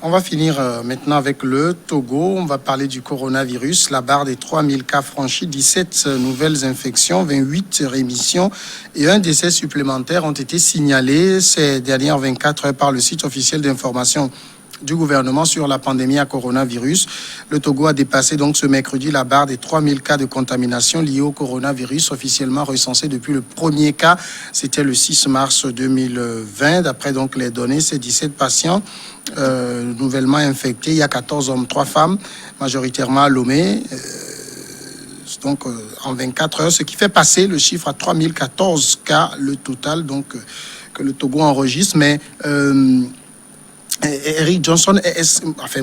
On va finir maintenant avec le Togo. On va parler du coronavirus. La barre des 3000 cas franchis, 17 nouvelles infections, 28 rémissions et un décès supplémentaire ont été signalés ces dernières 24 heures par le site officiel d'information du gouvernement sur la pandémie à coronavirus. Le Togo a dépassé donc ce mercredi la barre des 3000 cas de contamination liés au coronavirus officiellement recensés depuis le premier cas. C'était le 6 mars 2020. D'après donc les données, ces 17 patients nouvellement infectés. Il y a 14 hommes, 3 femmes, majoritairement à Lomé. En 24 heures, ce qui fait passer le chiffre à 3014 cas, le total que le Togo enregistre. Mais Eric Johnson,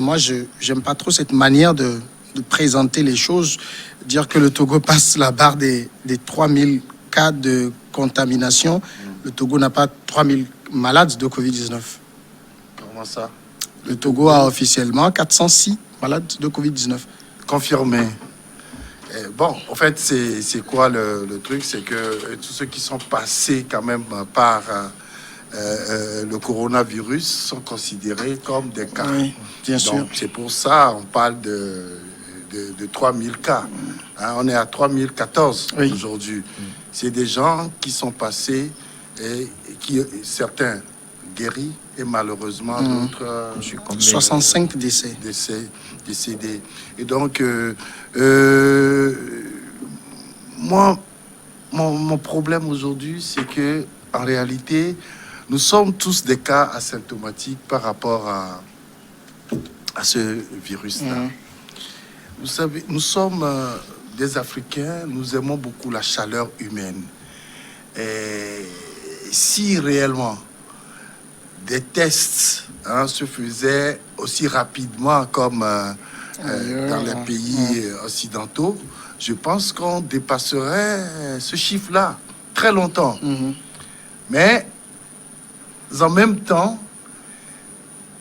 moi, je n'aime pas trop cette manière de présenter les choses, dire que le Togo passe la barre des 3000 cas de contamination. Le Togo n'a pas 3000 malades de Covid-19. Comment ça? Le Togo a officiellement 406 malades de Covid-19. Confirmé. Bon, en fait, c'est quoi le truc? C'est que tous ceux qui sont passés quand même par le coronavirus sont considérés comme des cas. Oui, bien sûr. Donc, c'est pour ça on parle de 3000 cas. Hein, on est à 3014 aujourd'hui. C'est des gens qui sont passés et qui, certains guéris et malheureusement d'autres 65 décédés. Et donc, moi, mon problème aujourd'hui, c'est que en réalité, nous sommes tous des cas asymptomatiques par rapport à ce virus-là. Vous savez, nous sommes des Africains, nous aimons beaucoup la chaleur humaine. Et si réellement des tests se faisaient aussi rapidement comme dans les pays occidentaux, je pense qu'on dépasserait ce chiffre-là très longtemps. Mais en même temps,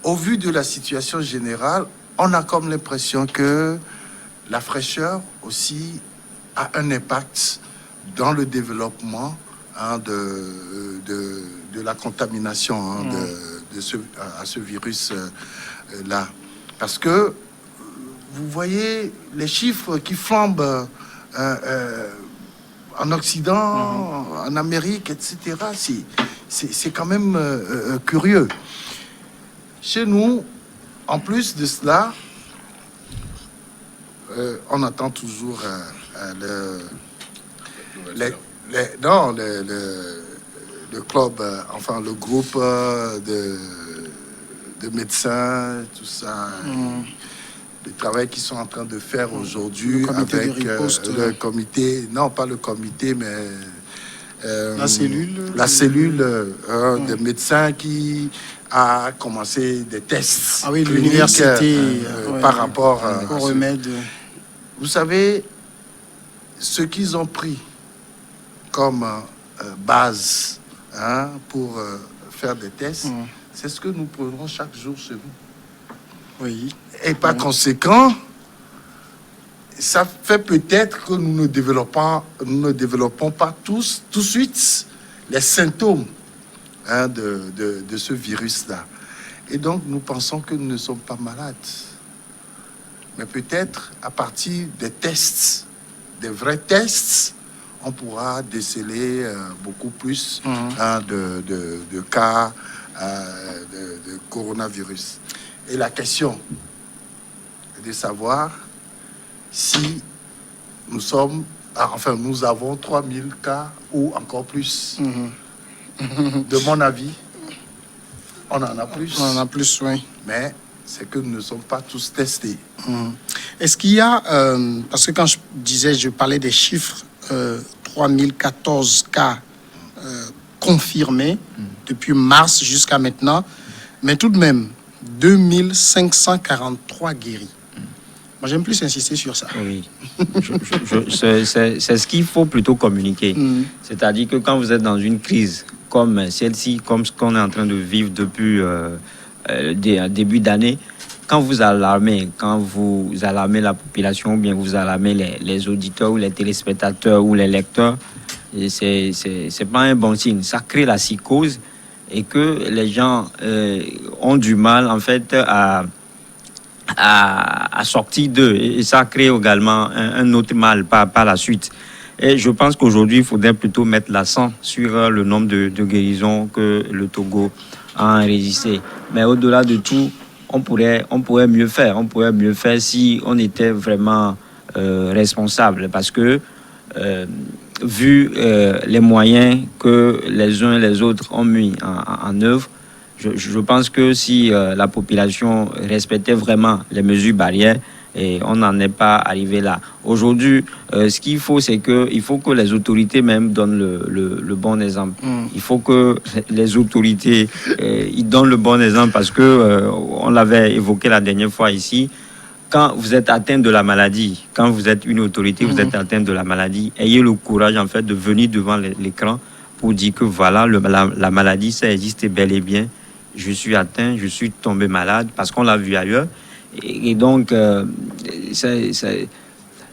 au vu de la situation générale, on a comme l'impression que la fraîcheur aussi a un impact dans le développement de la contamination à ce virus-là. Parce que vous voyez les chiffres qui flambent en Occident, en Amérique, etc. C'est quand même curieux. Chez nous, en plus de cela, on attend toujours le club, enfin le groupe de médecins, tout ça, le travail qu'ils sont en train de faire aujourd'hui avec le comité, non pas le comité, mais la cellule des médecins qui a commencé des tests. Ah oui, l'université par rapport au remède. Vous savez, ce qu'ils ont pris comme base pour faire des tests, c'est ce que nous prenons chaque jour chez nous. Oui. Et par conséquent, ça fait peut-être que nous ne développons pas tout de suite les symptômes de ce virus-là. Et donc, nous pensons que nous ne sommes pas malades. Mais peut-être, à partir des tests, des vrais tests, on pourra déceler beaucoup plus de cas de coronavirus. Et la question est de savoir si nous avons 3000 cas ou encore plus. De mon avis, on en a plus. On en a plus, oui. Mais c'est que nous ne sommes pas tous testés. Est-ce qu'il y a, parce que quand je parlais des chiffres, 3014 cas confirmés depuis mars jusqu'à maintenant, mais tout de même 2543 guéris. Moi, j'aime plus insister sur ça. Oui, c'est ce qu'il faut plutôt communiquer. C'est-à-dire que quand vous êtes dans une crise comme celle-ci, comme ce qu'on est en train de vivre depuis début d'année, quand vous alarmez la population, ou bien vous alarmez les auditeurs ou les téléspectateurs ou les lecteurs, c'est pas un bon signe. Ça crée la psychose et que les gens ont du mal en fait à sortir d'eux. Et ça crée également un autre mal par la suite. Et je pense qu'aujourd'hui, il faudrait plutôt mettre l'accent sur le nombre de guérisons que le Togo a enregistré. Mais au-delà de tout, on pourrait mieux faire. On pourrait mieux faire si on était vraiment responsable. Parce que, vu les moyens que les uns et les autres ont mis en œuvre, je pense que si la population respectait vraiment les mesures barrières, et on n'en est pas arrivé là. Aujourd'hui, ce qu'il faut, c'est qu'il faut que les autorités même donnent le bon exemple. Il faut que les autorités ils donnent le bon exemple parce que on l'avait évoqué la dernière fois ici. Quand vous êtes atteint de la maladie, quand vous êtes une autorité, vous êtes atteint de la maladie, ayez le courage en fait de venir devant l'écran pour dire que voilà, la maladie, ça existe bel et bien. Je suis atteint, je suis tombé malade parce qu'on l'a vu ailleurs. Et donc,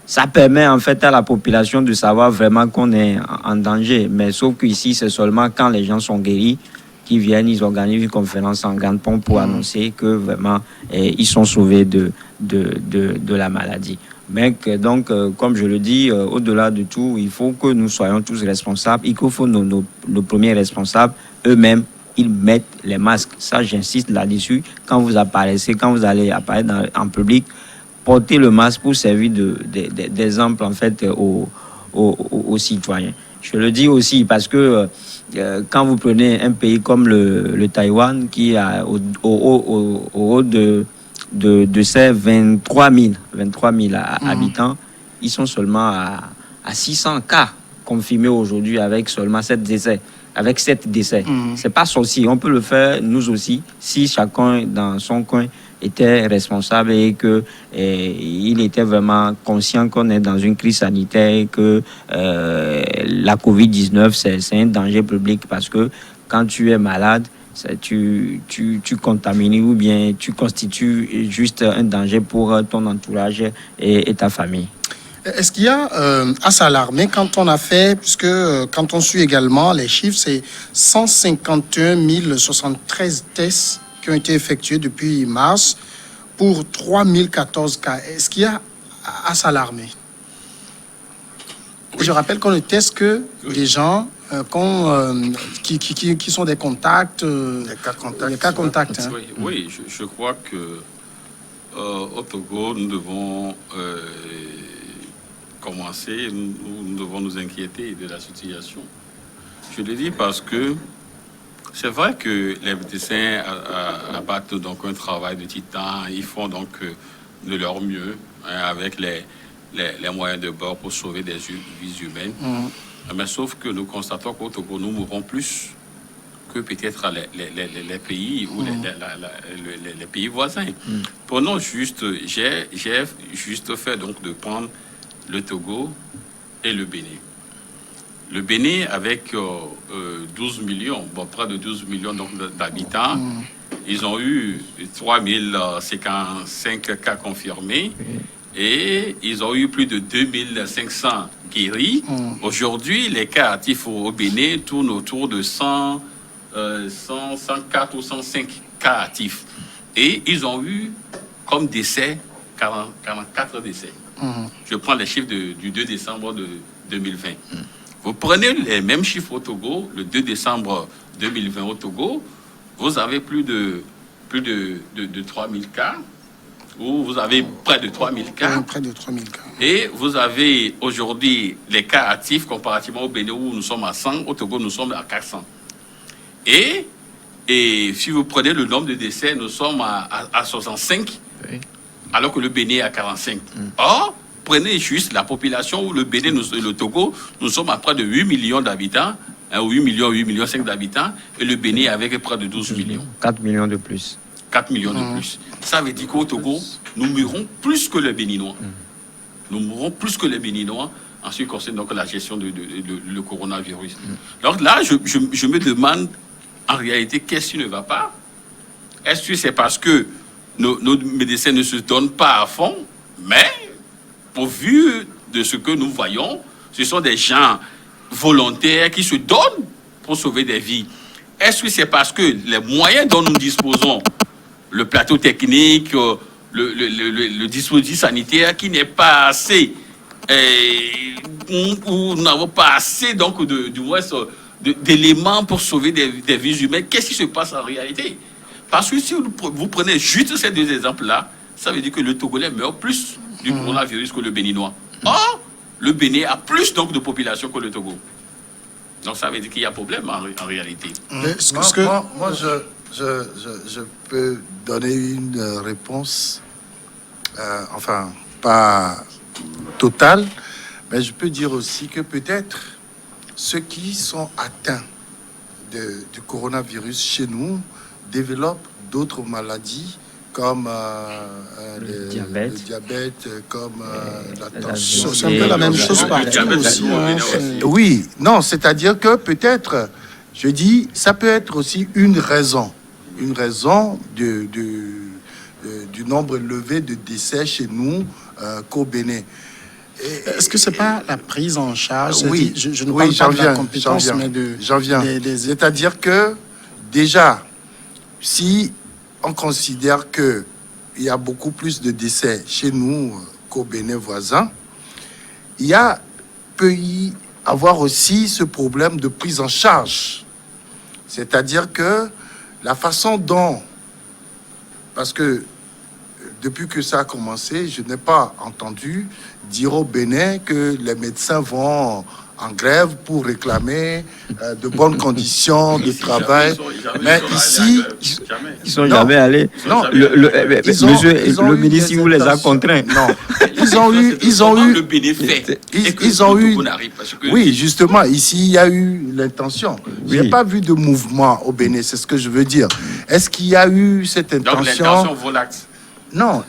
ça permet en fait à la population de savoir vraiment qu'on est en danger. Mais sauf qu'ici, c'est seulement quand les gens sont guéris qu'ils viennent, ils organisent une conférence en grande pompe pour annoncer que vraiment, ils sont sauvés de la maladie. Mais donc, comme je le dis, au-delà de tout, il faut que nous soyons tous responsables. Il faut nos premiers responsables eux-mêmes, ils mettent les masques. Ça, j'insiste là-dessus. Quand vous apparaissez, quand vous allez apparaître en public, portez le masque pour servir d'exemple en fait aux citoyens. Je le dis aussi parce que quand vous prenez un pays comme le Taïwan, qui a au haut de ses 23 000 habitants, ils sont seulement à 600 cas confirmés aujourd'hui avec seulement 7 décès. Avec 7 décès. C'est pas sorcier. On peut le faire, nous aussi, si chacun dans son coin était responsable et que il était vraiment conscient qu'on est dans une crise sanitaire, que la Covid-19, c'est un danger public parce que quand tu es malade, tu contamines ou bien tu constitues juste un danger pour ton entourage et ta famille. Est-ce qu'il y a à s'alarmer quand on a fait, puisque quand on suit également les chiffres, c'est 151 073 tests qui ont été effectués depuis mars pour 3014 cas. Est-ce qu'il y a à s'alarmer? Je rappelle qu'on ne teste que des gens qui sont des contacts, des cas contacts. Hein. Oui, je crois que au Togo, nous devons commencer, nous devons nous inquiéter de la situation. Je le dis parce que c'est vrai que les médecins abattent donc un travail de titan, ils font donc de leur mieux avec les moyens de bord pour sauver des vies humaines. Mais sauf que nous constatons qu'au Togo, nous mourrons plus que peut-être les pays ou les pays voisins. Prenons juste, j'ai juste fait donc de prendre le Togo et le Bénin. Le Bénin avec 12 millions, près de 12 millions d'habitants, ils ont eu 3055 cas confirmés et ils ont eu plus de 2500 guéris. Aujourd'hui, les cas actifs au Bénin tournent autour de 104 ou 105 cas actifs. Et ils ont eu comme décès 44 décès. Je prends les chiffres du 2 décembre de 2020. Vous prenez les mêmes chiffres au Togo, le 2 décembre 2020 au Togo, vous avez plus de 3000 cas, ou vous avez près de 3000 cas. Près de 3000 cas. Et vous avez aujourd'hui les cas actifs comparativement au Bénin où nous sommes à 100, au Togo nous sommes à 400. Et si vous prenez le nombre de décès, nous sommes à 65. Oui. Alors que le Bénin est à 45. Or, prenez juste la population où le Bénin et le Togo, nous sommes à près de 8 millions d'habitants, 8 millions 5 d'habitants, et le Bénin avec près de 12 millions. 4 millions de plus. 4 millions de plus. Ça veut dire qu'au Togo, nous mourrons plus que les Béninois. Nous mourrons plus que les Béninois en ce qui concerne donc la gestion le coronavirus. Donc là, je me demande, en réalité, qu'est-ce qui ne va pas? Est-ce que c'est parce que nos médecins ne se donnent pas à fond, mais au vu de ce que nous voyons, ce sont des gens volontaires qui se donnent pour sauver des vies. est-ce que c'est parce que les moyens dont nous disposons, le plateau technique, le dispositif sanitaire qui n'est pas assez, ou nous n'avons pas assez donc d'éléments pour sauver des vies humaines? Qu'est-ce qui se passe en réalité? Parce que si vous prenez juste ces deux exemples-là, ça veut dire que le Togolais meurt plus du coronavirus que le Béninois. Or, le Bénin a plus donc de population que le Togo. Donc ça veut dire qu'il y a problème en réalité. Moi, je peux donner une réponse, enfin, pas totale, mais je peux dire aussi que peut-être ceux qui sont atteints du coronavirus chez nous développent d'autres maladies comme le diabète, comme la tension. C'est un peu la même chose partout aussi. Oui, non, c'est-à-dire que peut-être, je dis, ça peut être aussi une raison du nombre élevé de décès chez nous qu'au Bénin. Est-ce que c'est pas la prise en charge? Oui, je ne parle pas de la compétence, mais de... J'en viens. C'est-à-dire que, déjà, si on considère qu'il y a beaucoup plus de décès chez nous qu'au Bénin voisin, peut y avoir aussi ce problème de prise en charge. C'est-à-dire que la façon dont... Parce que depuis que ça a commencé, je n'ai pas entendu dire au Bénin que les médecins vont en grève pour réclamer de bonnes conditions de travail. Mais ici... Ils sont jamais allés. Non, le ministre, il vous les a contraints. Non, ils ont eu... Le Bénin fait. Ils ont eu... Oui, justement, ici, il y a eu l'intention. Je n'ai pas vu de mouvement au Bénin, c'est ce que je veux dire. Est-ce qu'il y a eu cette intention? Donc l'intention vaut l'acte. Non.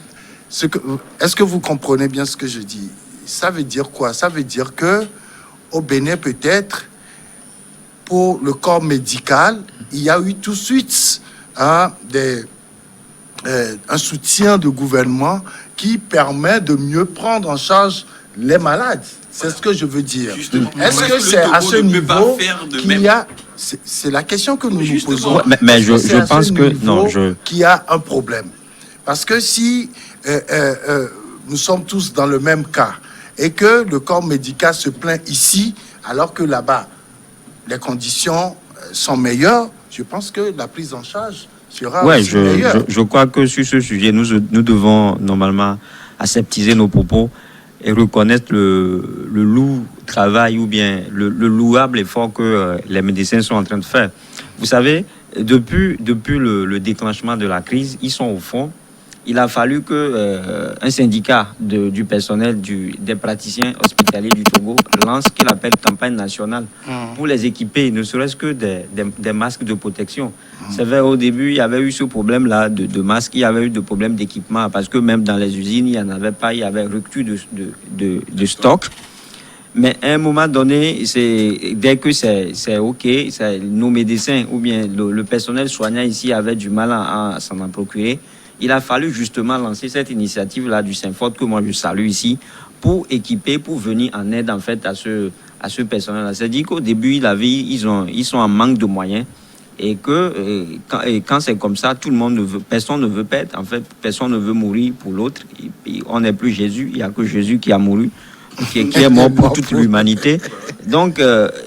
Est-ce que vous comprenez bien ce que je dis? Ça veut dire quoi? Ça veut dire que au Bénin, peut-être, pour le corps médical, il y a eu tout de suite un soutien du gouvernement qui permet de mieux prendre en charge les malades. C'est ce que je veux dire. Est-ce que c'est à ce niveau qu'il y a... C'est la question que nous nous posons. Mais je pense que... Non, qu'il y a un problème. Parce que si nous sommes tous dans le même cas et que le corps médical se plaint ici, alors que là-bas, les conditions sont meilleures, je pense que la prise en charge sera aussi meilleure. Je crois que sur ce sujet, nous devons normalement aseptiser nos propos et reconnaître le lourd travail ou bien le louable effort que les médecins sont en train de faire. Vous savez, depuis le déclenchement de la crise, ils sont au fond. Il a fallu que un syndicat du personnel des praticiens hospitaliers du Togo lance ce qu'il appelle campagne nationale pour les équiper, ne serait-ce que des masques de protection. C'est vrai, au début, il y avait eu ce problème-là de masques, il y avait eu des problèmes d'équipement, parce que même dans les usines, il n'y en avait pas, il y avait rupture de stock. Mais à un moment donné, dès que c'est OK, nos médecins ou bien le personnel soignant ici avait du mal à s'en procurer. Il a fallu justement lancer cette initiative-là du Saint-Fort, que moi je salue ici, pour équiper, pour venir en aide en fait à ce personnel-là. C'est-à-dire qu'au début, ils sont en manque de moyens et que quand c'est comme ça, personne ne veut perdre, en fait, personne ne veut mourir pour l'autre. On n'est plus Jésus, il n'y a que Jésus qui a mouru, qui est mort pour toute l'humanité. Donc,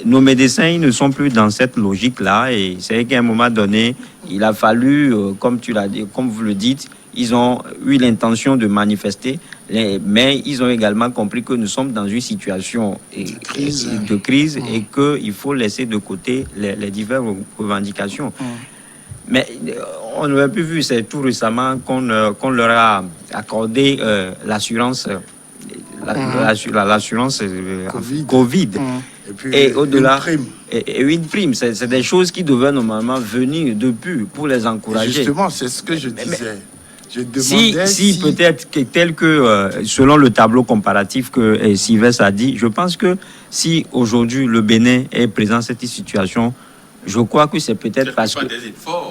nos médecins, ils ne sont plus dans cette logique-là. Et c'est qu'à un moment donné, il a fallu, comme vous le dites, ils ont eu l'intention de manifester, mais ils ont également compris que nous sommes dans une situation de crise et qu'il faut laisser de côté les diverses revendications. Mais on n'avait plus vu, c'est tout récemment qu'on leur a accordé l'assurance. L'assurance COVID. Et au-delà, une prime. C'est des choses qui devaient normalement venir depuis pour les encourager. Justement, c'est ce que je disais. Je demandais si peut-être tel que, selon le tableau comparatif que Sylvestre a dit, je pense que si aujourd'hui le Bénin est présent dans cette situation, je crois que c'est peut-être parce que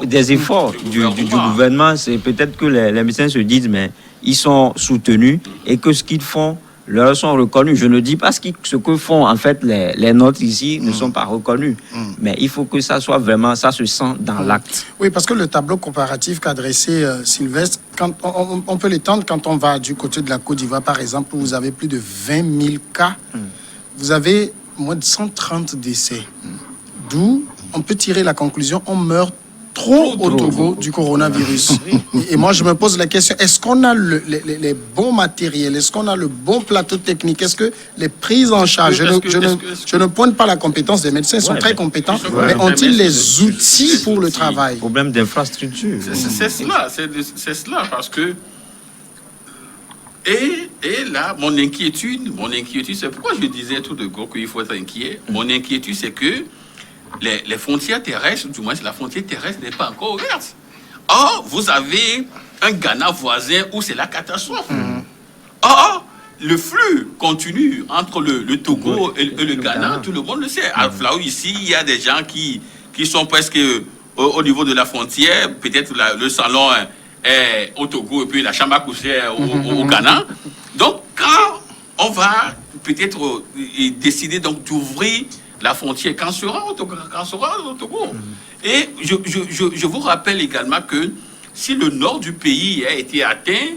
des efforts du gouvernement, c'est peut-être que les médecins se disent, mais ils sont soutenus et que ce qu'ils font leurs sont reconnus. Je ne dis pas ce que font en fait les nôtres ici ne sont pas reconnus. Mais il faut que ça soit vraiment, ça se sent dans l'acte. Oui, parce que le tableau comparatif qu'a dressé Sylvestre, quand on peut l'étendre quand on va du côté de la Côte d'Ivoire, par exemple, où vous avez plus de 20 000 cas, vous avez moins de 130 décès. D'où on peut tirer la conclusion, on meurt trop au Togo du coronavirus. Et moi, je me pose la question, est-ce qu'on a les bons matériels? Est-ce qu'on a le bon plateau technique? Est-ce que les prises en charge, je ne pointe pas la compétence des médecins, ils sont très compétents, mais ont-ils les outils pour le travail? Problème d'infrastructure. C'est cela, parce que... Et là, mon inquiétude, c'est pourquoi je disais tout de go qu'il faut être inquiet. Mon inquiétude, c'est que les frontières terrestres, du moins la frontière terrestre n'est pas encore ouverte. Or, vous avez un Ghana voisin où c'est la catastrophe. Or, le flux continue entre le Togo et le Ghana, tout le monde le sait. À Flaou, ici, il y a des gens qui sont presque au niveau de la frontière, peut-être le salon est au Togo et puis la chambre à coucher au Ghana. Donc, quand on va peut-être décider donc d'ouvrir la frontière, quand sera au Togo. Et je vous rappelle également que si le nord du pays a été atteint,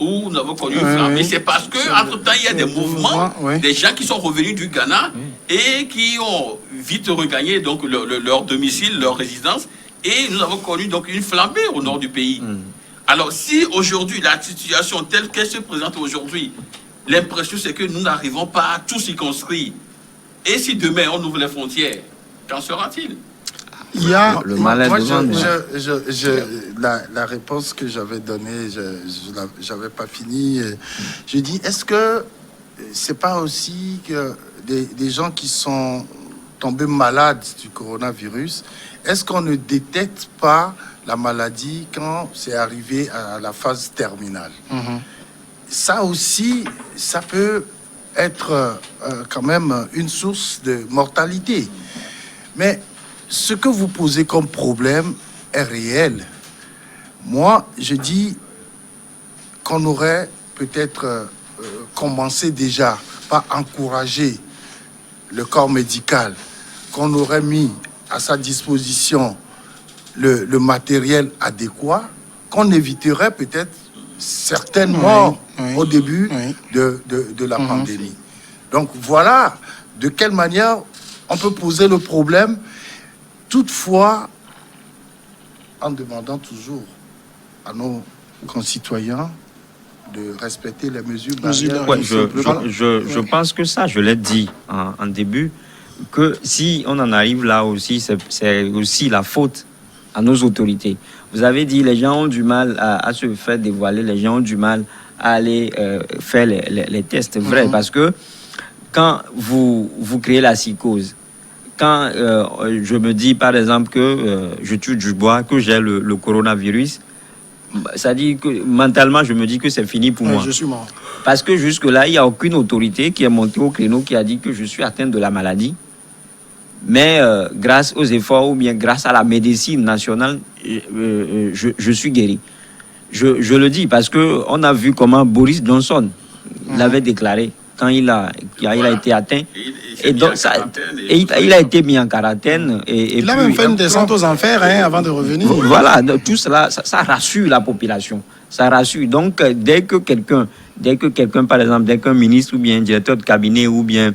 où nous avons connu une flambée, c'est parce qu'entre-temps, il y a des mouvements, des gens qui sont revenus du Ghana et qui ont vite regagné donc, leur domicile, leur résidence, et nous avons connu donc une flambée au nord du pays. Alors, si aujourd'hui, la situation telle qu'elle se présente aujourd'hui, l'impression c'est que nous n'arrivons pas à tout circonscrire. Et si demain on ouvre les frontières, qu'en sera-t-il? Il y a le malais demande. La réponse que j'avais donnée, je n'avais pas fini. Je dis, est-ce que c'est pas aussi que des gens qui sont tombés malades du coronavirus, est-ce qu'on ne détecte pas la maladie quand c'est arrivé à la phase terminale? Ça aussi, ça peut être quand même une source de mortalité. Mais ce que vous posez comme problème est réel. Moi, je dis qu'on aurait peut-être commencé déjà par encourager le corps médical, qu'on aurait mis à sa disposition le matériel adéquat, qu'on éviterait peut-être certaines morts au début de la pandémie. Donc voilà de quelle manière on peut poser le problème, toutefois en demandant toujours à nos concitoyens de respecter les mesures barrières. Ouais, je pense que ça, je l'ai dit en début, que si on en arrive là aussi, c'est aussi la faute à nos autorités. Vous avez dit les gens ont du mal à se faire dévoiler, les gens ont du mal à aller faire les tests. Vrai, parce que quand vous créez la psychose, quand je me dis par exemple que je tue du bois, que j'ai le coronavirus, ça dit que mentalement je me dis que c'est fini pour moi. Je suis mort. Parce que jusque-là, il n'y a aucune autorité qui est montée au créneau qui a dit que je suis atteint de la maladie. Mais grâce aux efforts ou bien grâce à la médecine nationale, je suis guéri. Je le dis parce qu'on a vu comment Boris Johnson l'avait déclaré quand il a été atteint. Et donc, il a été mis en quarantaine. Et il a même fait une descente aux enfers avant de revenir. Voilà, tout cela, ça rassure la population. Ça rassure. Donc, dès que quelqu'un, par exemple, dès qu'un ministre ou bien un directeur de cabinet ou bien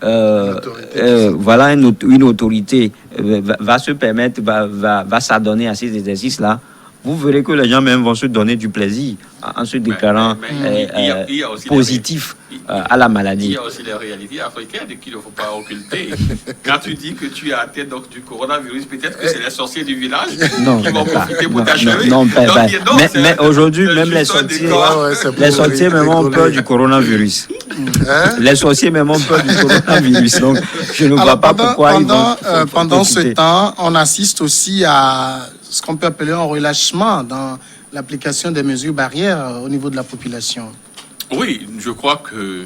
voilà une autorité va se permettre, va s'adonner à ces exercices-là, vous verrez que les gens même vont se donner du plaisir en se déclarant positif à la maladie. Il y a aussi les réalités africaines qu'il ne faut pas occulter. Quand tu dis que tu es atteint donc, du coronavirus, peut-être que c'est les sorciers du village qui vont profiter pour t'achever. Mais aujourd'hui, même les sorciers même ont peur du coronavirus. Les sorciers même ont peur du coronavirus. Donc, je ne vois pas pourquoi ils vont pendant ce temps, on assiste aussi à ce qu'on peut appeler un relâchement dans l'application des mesures barrières au niveau de la population. Oui, je crois que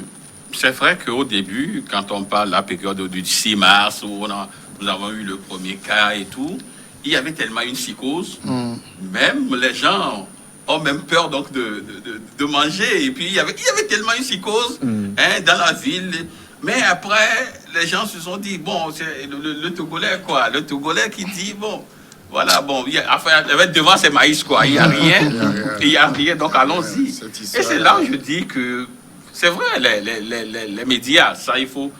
c'est vrai qu'au début, quand on parle de la période du 6 mars, où nous avons eu le premier cas et tout, il y avait tellement une psychose. Même les gens ont même peur donc de manger. Et puis il y avait tellement une psychose dans la ville. Mais après, les gens se sont dit, bon, c'est le Togolais, quoi. Le Togolais qui dit, bon, voilà, bon, devant c'est maïs, quoi. Il n'y a rien. Il n'y a rien, donc allons-y. Et c'est là où je dis que c'est vrai, les médias, ça, il faut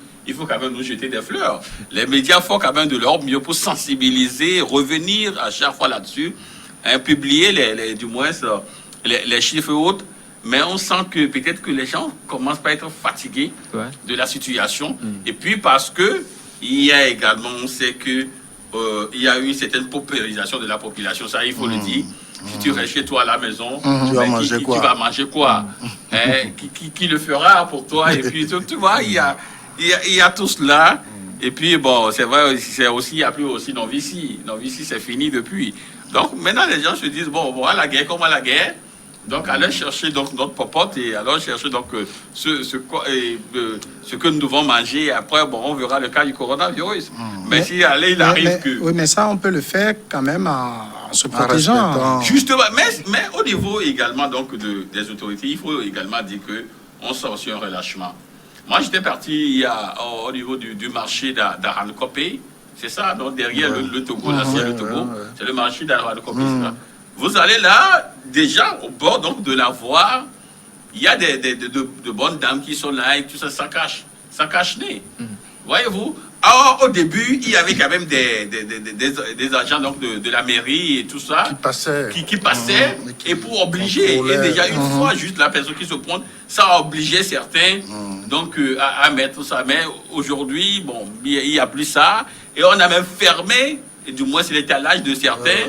quand même nous jeter des fleurs. Les médias font quand même de leur mieux pour sensibiliser, revenir à chaque fois là-dessus, publier du moins les chiffres hautes. Mais on sent que peut-être que les gens commencent à être fatigués de la situation. Et puis parce que il y a également, on sait que il y a eu une certaine paupérisation de la population. Ça, il faut le dire. Si tu restes chez toi à la maison, tu vas manger quoi? Tu vas manger quoi? Qui le fera pour toi? Et puis tu vois, il y a tout cela. Et puis bon, c'est vrai, c'est aussi, il n'y a plus aussi Novici. Novici, c'est fini depuis. Donc maintenant, les gens se disent, bon, à la guerre, comment la guerre? Donc, allez chercher donc, notre popote et allons chercher donc, ce que nous devons manger. Et après, bon, on verra le cas du coronavirus. Mais si allez, il arrive que... Oui, mais ça, on peut le faire quand même en se protégeant. Justement, mais au niveau également donc, des autorités, il faut également dire qu'on sent aussi un relâchement. Moi, j'étais parti au niveau du marché d'Arankopé. C'est ça, donc derrière le Togo, là, c'est le Togo. C'est le marché d'Arankopé, c'est ça. Vous allez là, déjà, au bord donc, de la voie, il y a de bonnes dames qui sont là et tout ça, ça cache-nez. Voyez-vous? Alors, au début, il y avait quand même des agents donc, de la mairie et tout ça qui passaient et pour obliger. Et déjà, une fois, juste la personne qui se pointe, ça obligeait certains donc, à mettre ça. Mais aujourd'hui, bon, il n'y a plus ça. Et on a même fermé. Et du moins c'est l'étalage de certains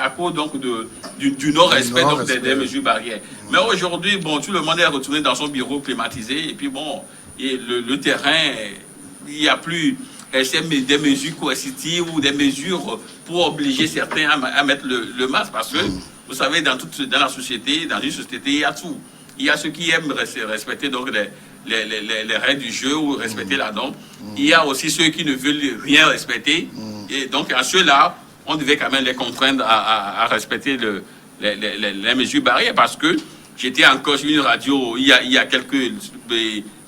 à cause donc du non-respect des mesures barrières. Mais aujourd'hui, bon, tout le monde est retourné dans son bureau climatisé et puis bon, et le terrain, il n'y a plus des mesures coercitives ou des mesures pour obliger certains à mettre le masque parce que vous savez, dans la société, dans une société, il y a tout. Il y a ceux qui aiment respecter donc les règles du jeu ou respecter la norme. Il y a aussi ceux qui ne veulent rien respecter. Et donc, à ceux-là, on devait quand même les contraindre à respecter les mesures barrières parce que j'étais encore sur une radio il y a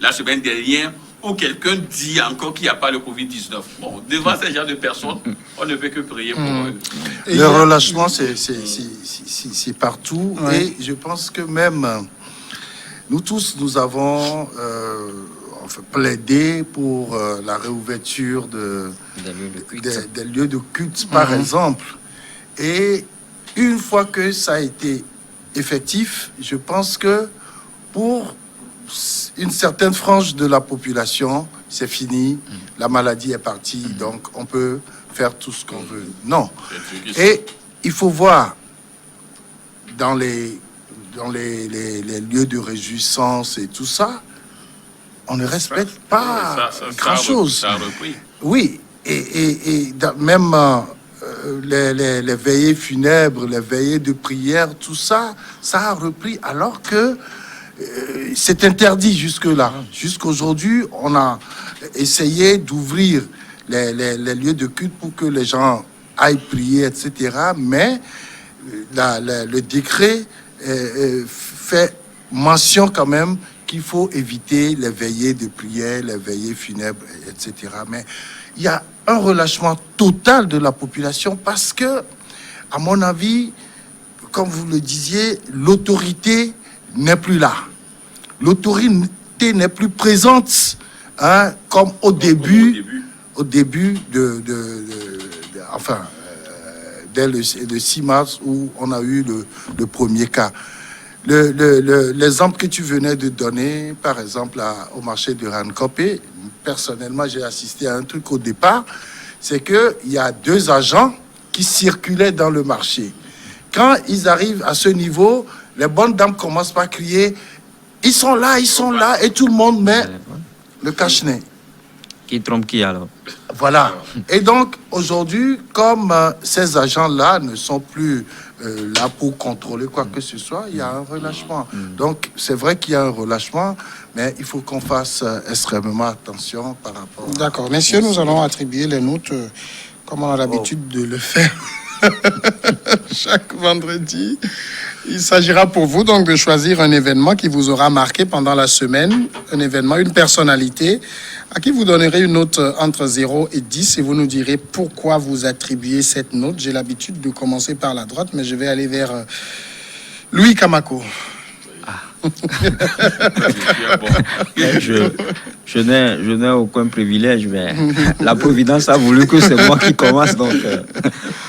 la semaine dernière où quelqu'un dit encore qu'il n'y a pas le Covid-19. Bon, devant ces genres de personnes, on ne peut que prier pour eux. Le relâchement, c'est partout. Et je pense que même nous tous, nous avons... plaider pour la réouverture des lieux de culte, par exemple. Et une fois que ça a été effectif, je pense que pour une certaine frange de la population, c'est fini, la maladie est partie, donc on peut faire tout ce qu'on veut. Non. Et il faut voir dans les lieux de réjouissance et tout ça, on ne respecte pas grand-chose. Oui, et même les veillées funèbres, les veillées de prière, tout ça, ça a repris alors que c'est interdit jusque-là. Jusqu'aujourd'hui, on a essayé d'ouvrir les lieux de culte pour que les gens aillent prier, etc. Mais le décret fait mention quand même qu'il faut éviter les veillées de prière, les veillées funèbres, etc. Mais il y a un relâchement total de la population parce que, à mon avis, comme vous le disiez, l'autorité n'est plus là. L'autorité n'est plus présente, hein, comme au début dès le 6 mars où on a eu le premier cas. L'exemple que tu venais de donner, par exemple, au marché de Rankopé, personnellement, j'ai assisté à un truc au départ, c'est qu'il y a 2 agents qui circulaient dans le marché. Quand ils arrivent à ce niveau, les bonnes dames commencent par crier « Ils sont là, et tout le monde met le cache-nez. Qui trompe qui alors? Voilà. Et donc, aujourd'hui, comme ces agents-là ne sont plus là pour contrôler quoi que ce soit, il y a un relâchement. Donc, c'est vrai qu'il y a un relâchement, mais il faut qu'on fasse extrêmement attention par rapport... D'accord. Messieurs, nous allons attribuer les notes comme on a l'habitude de le faire. chaque vendredi. Il s'agira pour vous donc de choisir un événement qui vous aura marqué pendant la semaine, un événement, une personnalité, à qui vous donnerez une note entre 0 et 10 et vous nous direz pourquoi vous attribuez cette note. J'ai l'habitude de commencer par la droite, mais je vais aller vers Louis Kamako. Je n'ai aucun privilège, mais la Providence a voulu que c'est moi qui commence. Donc,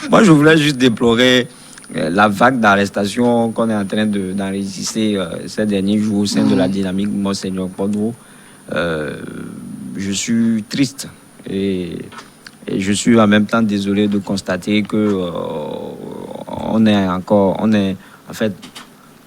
moi, je voulais juste déplorer la vague d'arrestation qu'on est en train d'enregistrer ces derniers jours au sein de la dynamique Monseigneur Podro. Je suis triste et je suis en même temps désolé de constater que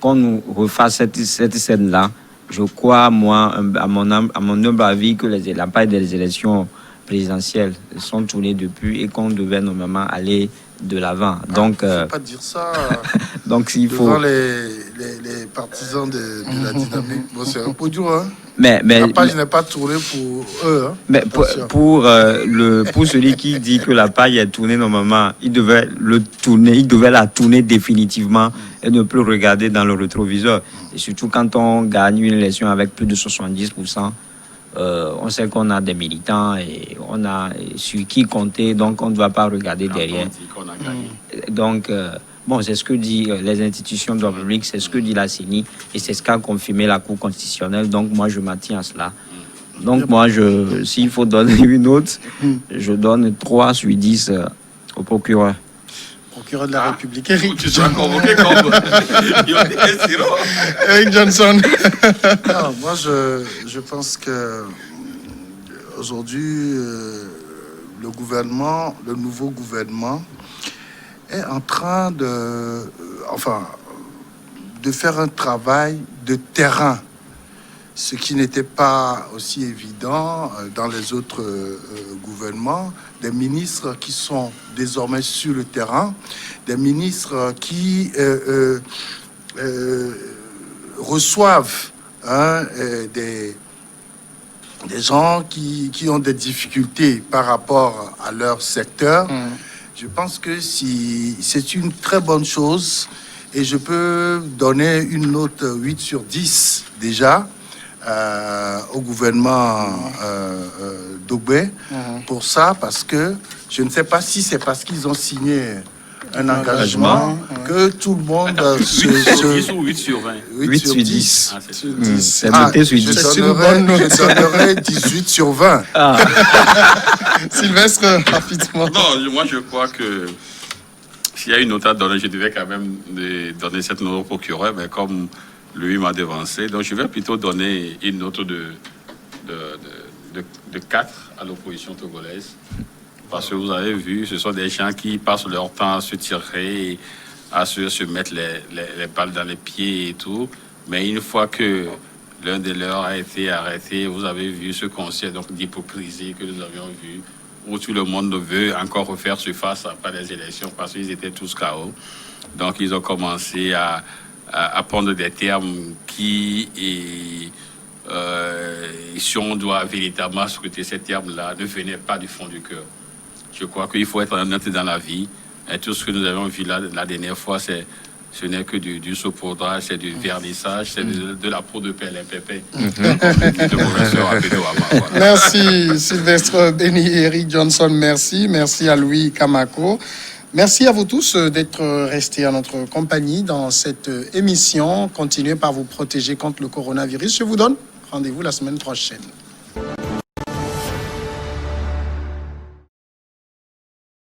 qu'on nous refasse cette scène-là. Je crois, moi, à mon humble avis, que la paille des élections présidentielles sont tournées depuis et qu'on devait normalement aller de l'avant. Donc, faut pas dire ça. Donc, s'il faut. Devant les partisans de la dynamique, bon, c'est un peu dur, hein. Mais la page n'est pas tournée pour eux. Hein. Mais pour celui qui dit que la paille est tournée normalement, il devait la tourner définitivement et ne plus regarder dans le rétroviseur. Et surtout quand on gagne une élection avec plus de 70%, on sait qu'on a des militants et on a sur qui compter, donc on ne doit pas regarder derrière. Donc, c'est ce que disent les institutions de la République, c'est ce que dit la CENI et c'est ce qu'a confirmé la Cour constitutionnelle. Donc, moi, je m'attire à cela. Donc, moi, s'il faut donner une note, je donne 3 sur 10 au procureur. Procureur de la République, Eric. Tu seras convoqué comme Eric Johnson. Non, moi, je pense que aujourd'hui, le nouveau gouvernement, est en train de faire un travail de terrain, ce qui n'était pas aussi évident dans les autres gouvernements. Des ministres qui sont désormais sur le terrain, des ministres qui reçoivent des gens qui ont des difficultés par rapport à leur secteur. Je pense que c'est une très bonne chose et je peux donner une note 8 sur 10 déjà au gouvernement d'Ogbé pour ça, parce que je ne sais pas si c'est parce qu'ils ont signé un engagement que tout le monde 8 sur 10 ou 8 sur 20 8 sur 10. C'est noté sur 10. Je donnerai 18 sur 20. Sylvestre, rapidement. Non, moi je crois que s'il y a une note à donner, je devais quand même donner cette note au procureur, mais comme lui m'a devancé, donc je vais plutôt donner une note de 4 à l'opposition togolaise. Parce que vous avez vu, ce sont des gens qui passent leur temps à se tirer, à se mettre les balles dans les pieds et tout. Mais une fois que l'un de leurs a été arrêté, vous avez vu ce concert d'hypocrisie que nous avions vu, où tout le monde veut encore refaire surface après les élections parce qu'ils étaient tous KO. Donc ils ont commencé à prendre des termes qui, si on doit véritablement scruter ces termes-là, ne venaient pas du fond du cœur. Je crois qu'il faut être honnête dans la vie. Et tout ce que nous avons vu la dernière fois, ce n'est que du saupoudrage, c'est du vernissage, c'est de la peau de PLMPP. Merci Sylvestre Béni et Eric Johnson, merci. Merci à Louis Kamako. Merci à vous tous d'être restés à notre compagnie dans cette émission. Continuez par vous protéger contre le coronavirus. Je vous donne rendez-vous la semaine prochaine.